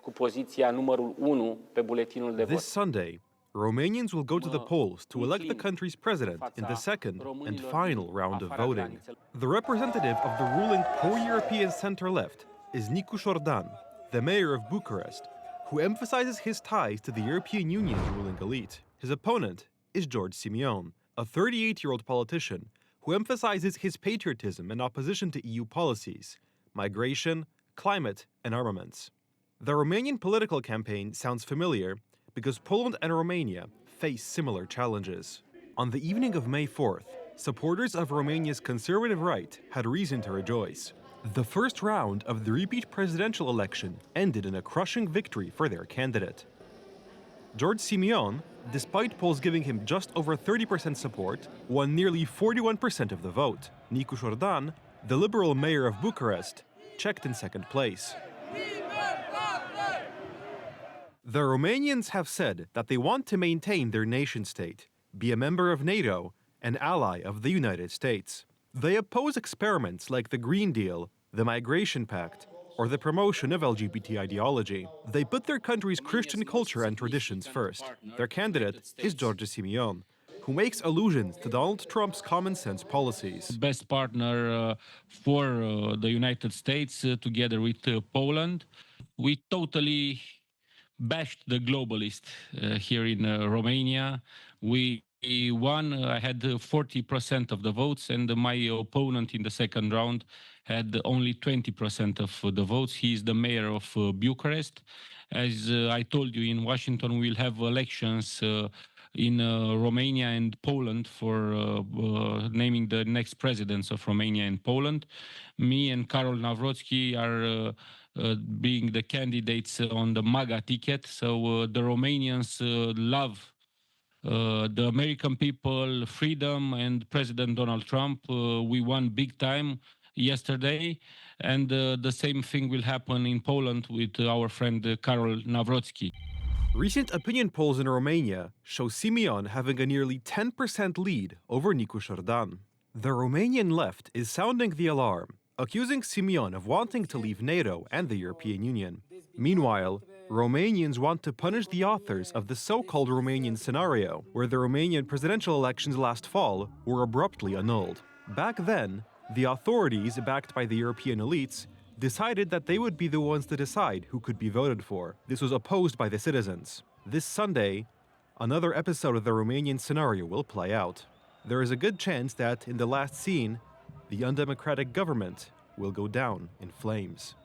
cu poziția numărul 1 pe buletinul de vot. This Sunday, Romanians will go to the polls to elect the country's president in the second and final round of voting. The representative of the ruling pro-European center-left is Nicu Șordan, the mayor of Bucharest, who emphasizes his ties to the European Union's ruling elite. His opponent is George Simion, a 38-year-old politician who emphasizes his patriotism and opposition to EU policies, migration, climate, and armaments. The Romanian political campaign sounds familiar because Poland and Romania face similar challenges. On the evening of May 4th, supporters of Romania's conservative right had reason to rejoice. The first round of the repeat presidential election ended in a crushing victory for their candidate. George Simion, despite polls giving him just over 30% support, won nearly 41% of the vote. Nicu Șordan, the liberal mayor of Bucharest, checked in second place. The Romanians have said that they want to maintain their nation-state, be a member of NATO, an ally of the United States. They oppose experiments like the Green Deal, the Migration Pact, or the promotion of LGBT ideology. They put their country's Christian culture and traditions first. Their candidate is George Simion, who makes allusions to Donald Trump's common-sense policies. Best partner for the United States together with Poland. We totally bashed the globalist here in Romania. We won. I had 40% of the votes, and my opponent in the second round had only 20% of the votes. He is the mayor of Bucharest. As I told you, in Washington, we'll have elections in Romania and Poland for naming the next presidents of Romania and Poland. Me and Karol Nawrocki are being the candidates on the MAGA ticket. So the Romanians love the American people, freedom, and President Donald Trump. We won big time yesterday, and the same thing will happen in Poland with our friend Karol Nawrocki. Recent opinion polls in Romania show Simion having a nearly 10% lead over Nicu Șordan. The Romanian left is sounding the alarm, accusing Simion of wanting to leave NATO and the European Union. Meanwhile, Romanians want to punish the authors of the so-called Romanian scenario, where the Romanian presidential elections last fall were abruptly annulled. Back then, the authorities, backed by the European elites, decided that they would be the ones to decide who could be voted for. This was opposed by the citizens. This Sunday, another episode of the Romanian scenario will play out. There is a good chance that, in the last scene, the undemocratic government will go down in flames.